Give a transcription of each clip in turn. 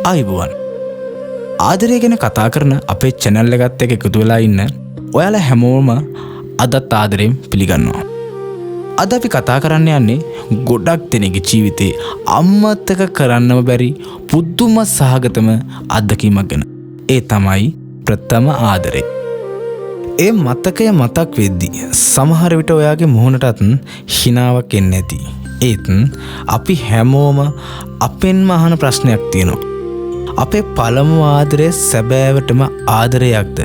ආයුබෝවන්. ආදරය ගැන කතා කරන අපේ channel එකත් එක්ක එකතු වෙලා ඉන්න ඔයාලා හැමෝම අදත් ආදරයෙන් පිළිගන්නවා. අද අපි කතා කරන්න යන්නේ ගොඩක් දෙනෙකුගේ ජීවිතේ අමතක කරන්නම බැරි පුදුම සහගතම අත්දැකීමක් ගැන. ඒ තමයි ප්‍රථම ආදරය. ඒ මතකය මතක් වෙද්දි සමහර විට ඔයාගේ මුහුණටත් හිනාවක් එන්නේ නැති. ඒත් අපි හැමෝම අපෙන්ම අහන ප්‍රශ්නයක් තියෙනවා. අපේ පළමු ආදරය සැබෑවටම ආදරයක්ද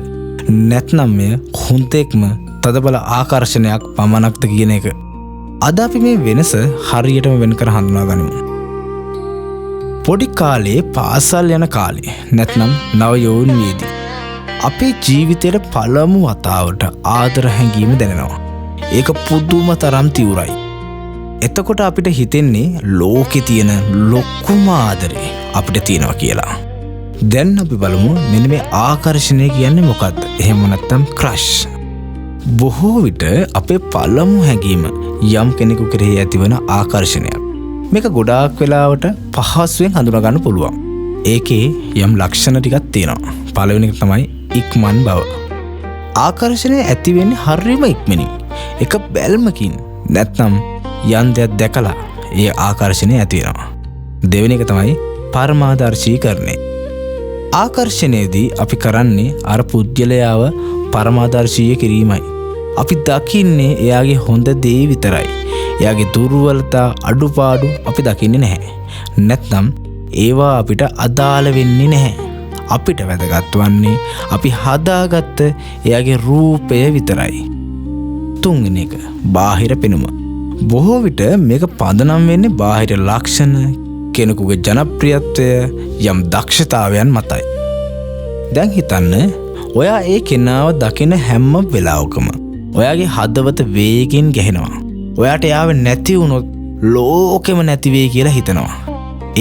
නැත්නම් මෙය හුන්තෙක්ම තදබල ආකර්ෂණයක් පමණක්ද කියන එක. අද අපි මේ වෙනස හරියටම වෙන් කර හඳුනා ගනිමු. පොඩි කාලේ පාසල් යන කාලේ නැත්නම් නව යෞවනයේදී අපේ ජීවිතේට පළමු වතාවට ආදර හැඟීම දැනෙනවා. ඒක පුදුම තරම් තීව්‍රයි. එතකොට අපිට හිතෙන්නේ ලෝකේ තියෙන ලොකුම ආදරේ අපිට තියෙනවා කියලා. දැන් අපි බලමු මෙන්න මේ ආකර්ෂණය කියන්නේ මොකක්ද? එහෙම නැත්නම් ක්‍රෂ්. බොහෝ විට අපේ පළමු හැඟීම යම් කෙනෙකු කෙරෙහි ඇතිවන ආකර්ෂණයක්. මේක ගොඩාක් වෙලාවට පහසුවෙන් හඳුනා ගන්න පුළුවන්. ඒකේ යම් ලක්ෂණ ටිකක් තියෙනවා. පළවෙනි එක තමයි ඉක්මන් බව. ආකර්ෂණය ඇති වෙන්නේ හරියම ඉක්මනින්. එක බැල්මකින් නැත්නම් යම් දෙයක් දැකලා ඒ ආකර්ෂණය ඇති වෙනවා. දෙවෙනි එක තමයි පරමාදර්ශීකරණය. ආකර්ෂණයේදී අපි කරන්නේ අර පුද්ගලයාව පරමාදර්ශීය කිරීමයි. අපි දකින්නේ එයාගේ හොඳ දේ විතරයි. එයාගේ දුර්වලතා අඩුපාඩු අපි දකින්නේ නැහැ. නැත්නම් ඒවා අපිට අදාළ වෙන්නේ නැහැ. අපිට වැදගත් වන්නේ අපි හදාගත්ත එයාගේ රූපය විතරයි. තුන්වෙනි එක බාහිර පෙනුම. බොහෝ විට මේක පදනම් වෙන්නේ බාහිර ලක්ෂණ, කෙනෙකුගේ ජනප්‍රියත්වය, යම් දක්ෂතාවයන් මතයි. දැන් හිතන්න, ඔයා ඒ කෙනාව දකින හැම වෙලාවකම ඔයාගේ හදවත වේගෙන් ගැහෙනවා. ඔයාට යාව නැති වුණොත් ලෝකෙම නැති වෙයි කියලා හිතනවා.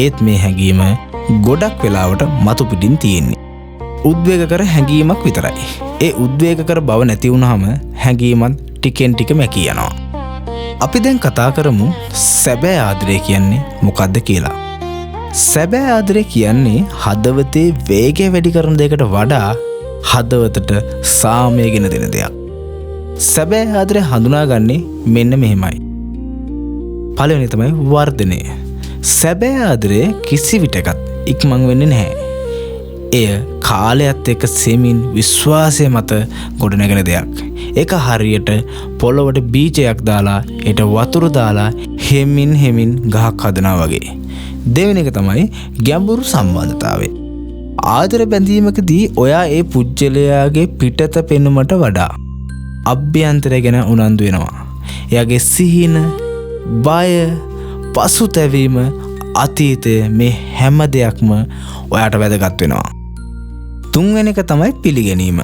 ඒත් මේ හැඟීම ගොඩක් වෙලාවට මතු පිටින් තියෙන්නේ උද්වේගකර හැඟීමක් විතරයි. ඒ උද්වේගකර බව නැති වුනහම හැඟීමත් ටිකෙන් ටික මැකී යනවා. අපි දැන් කතා කරමු සැබෑ ආදරය කියන්නේ මොකක්ද කියලා. සැබෑ ආදරය කියන්නේ හදවතේ වේගය වැඩි කරන දෙයකට වඩා හදවතට සාමය ගෙන දෙන දෙයක්. සැබෑ ආදරය හඳුනාගන්නේ මෙන්න මෙහෙමයි. පළවෙනි තමයි වර්ධනය. සැබෑ ආදරය කිසි විටකත් ඉක්මන් වෙන්නේ නැහැ. එය කාලයත් එක්ක සෙමින් විශ්වාසය මත ගොඩනැගෙන දෙයක්. ඒක හරියට පොළොවට බීජයක් දාලා ඒට වතුර දාලා හෙමින් ගහක් හදනවා වගේ. දෙවෙනි එක තමයි ගැඹුරු සම්බන්ධතාවය. ආදර බැඳීමකදී ඔයා ඒ පුජ්‍යලයාගේ පිටත පෙනුමට වඩා අභ්‍යන්තරය ගැන උනන්දු වෙනවා. එයාගේ සිහින, බය, පසුතැවීම, අතීතය මේ හැම දෙයක්ම ඔයාට වැදගත් වෙනවා. තුන්වෙනි එක තමයි පිළිගැනීම.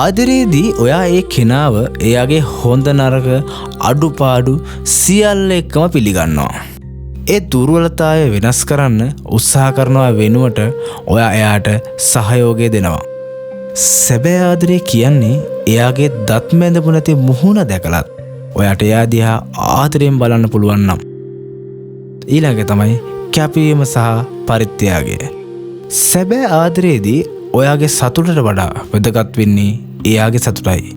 ආදරයේදී ඔයා ඒ කෙනාව එයාගේ හොඳ නරක අඩුපාඩු සියල්ල එක්කම පිළිගන්නවා. ඒ දුර්වලතාවය වෙනස් කරන්න උත්සාහ කරනවා වෙනුවට ඔයා එයාට සහයෝගය දෙනවා. සැබෑ ආදරය කියන්නේ එයාගේ දත් මැදපු නැති මුහුණ දැකලත් ඔයාට එයා දිහා ආදරයෙන් බලන්න පුළුවන් නම්. ඊළඟ තමයි කැපවීම සහ පරිත්‍යාගය. සැබෑ ආදරයේදී ඔයාගේ සතුටට වඩා වැදගත් වෙන්නේ එයාගේ සතුටයි.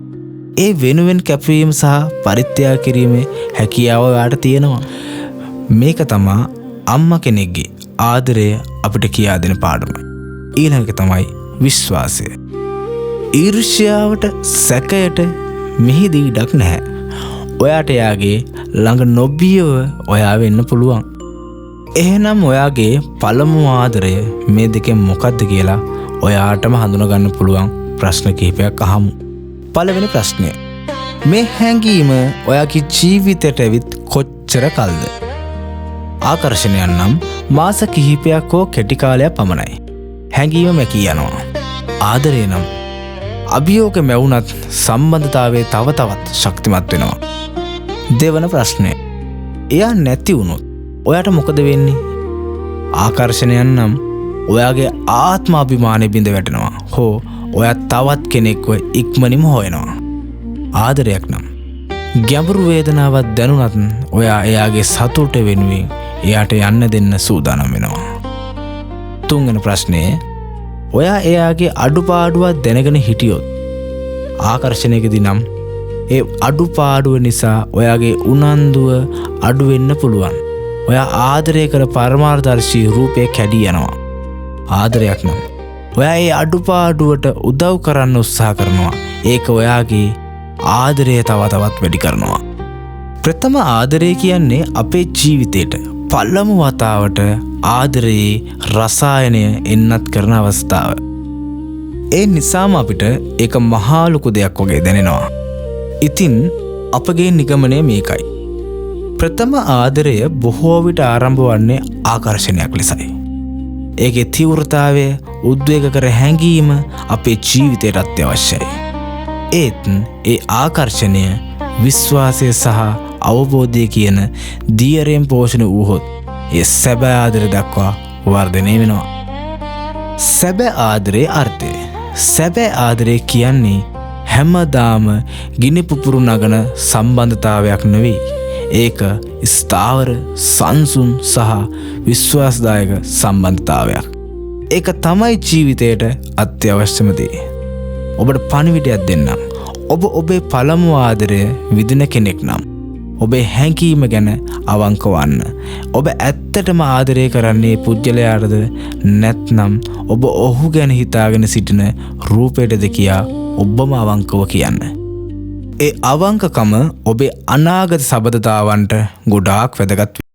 ඒ වෙනුවෙන් කැපවීම සහ පරිත්‍යාග කිරීමේ හැකියාව ඔයාට තියෙනවා. මේක තමයි අම්මා කෙනෙක්ගේ ආදරය අපිට කියා දෙන පාඩම. ඊළඟ තමයි විශ්වාසය. ඊර්ෂ්‍යාවට, සැකයට මෙහිදී ඉඩක් නැහැ. ඔයාට එයාගේ ළඟ නොබියව ඔයා වෙන්න පුළුවන්. එහෙනම් ඔයාගේ පළමු ආදරය මේ දෙකෙන් මොකක්ද කියලා ඔයාටම හඳුනගන්න පුළුවන් ප්‍රශ්න කිහිපයක් අහමු. පළවෙනි ප්‍රශ්නය. මේ හැඟීම ඔයාගේ ජීවිතයට ඇවිත් කොච්චර කල්ද? ආකර්ෂණයක් නම් මාස කිහිපයක් හෝ කෙටි කාලයක් පමණයි. හැඟීම මැකී යනවා. ආදරය නම් අභියෝග මැවුනත් සම්බන්ධතාවයේ තව තවත් ශක්තිමත් වෙනවා. දෙවන ප්‍රශ්නය. එයා නැති වුණොත් ඔයාට මොකද වෙන්නේ? ආකර්ෂණයක් නම් ඔයාගේ ආත්මාභිමානය බිඳ වැටෙනවා. හෝ ඔයා තවත් කෙනෙක්ව ඉක්මනින්ම හොයනවා. ආදරයක් නම් ගැඹුරු වේදනාවක් දැනුණත් ඔයා එයාගේ සතුට වෙනුවෙන් එයාට යන්න දෙන්න සූදානම් වෙනවා. තුන්වෙනි ප්‍රශ්නේ ඔයා එයාගේ අඩුපාඩුවක් දැනගෙන හිටියොත් ආකර්ෂණයකදී නම් ඒ අඩුපාඩුව නිසා ඔයාගේ උනන්දුව අඩු වෙන්න පුළුවන්. ඔයා ආදරය කර පරමාර්ථදර්ශී රූපය කැඩී යනවා. ආදරයක් නම් ඔයා ඒ අඩුපාඩුවට උදව් කරන්න උත්සාහ කරනවා. ඒක ඔයාගේ ආදරය තව තවත් වැඩි කරනවා. ප්‍රථම ආදරය කියන්නේ අපේ ජීවිතේට පළමු වතාවට ආදරයේ රසායනය එන්නත් කරන අවස්ථාව. ඒ නිසාම අපිට ඒක මහා ලොකු දෙයක් වගේ දැනෙනවා. ඉතින් අපගේ නිගමනය මේකයි. ප්‍රථම ආදරය බොහෝ විට ආරම්භ වන්නේ ආකර්ෂණයක් ලෙසයි. ඒකේ තීව්‍රතාවය, උද්වේග කර හැඟීම අපේ ජීවිතයට අත්‍යවශ්‍යයි. ඒත් ඒ ආකර්ෂණය, විශ්වාසය සහ අවබෝධය කියන දියරෙන් පෝෂණය වුවහොත් ඒ සැබෑ ආදරය දක්වා වර්ධනය වෙනවා. සැබෑ ආදරේ අර්ථය. සැබෑ ආදරය කියන්නේ හැමදාම ගිනි පුපුරු නගන සම්බන්ධතාවයක් නෙවෙයි. ඒක ස්ථාවර, සංසුන් සහ විශ්වාසදායක සම්බන්ධතාවයක්. ඒක තමයි ජීවිතයට අත්‍යවශ්‍යම දේ. ඔබට පණිවිඩයක් දෙන්නම්. ඔබ ඔබේ පළමු ආදරය විදින කෙනෙක් නම් ඔබේ හැඟීම ගැන අවංක වන්න. ඔබ ඇත්තටම ආදරය කරන්නේ පුද්ගලයාටද නැත්නම් ඔබ ඔහු ගැන හිතාගෙන සිටින රූපයටද කියා ඔබම අවංකව කියන්න. ඒ අවංකකම ඔබේ අනාගත සබඳතාවන්ට ගොඩාක් වැදගත්.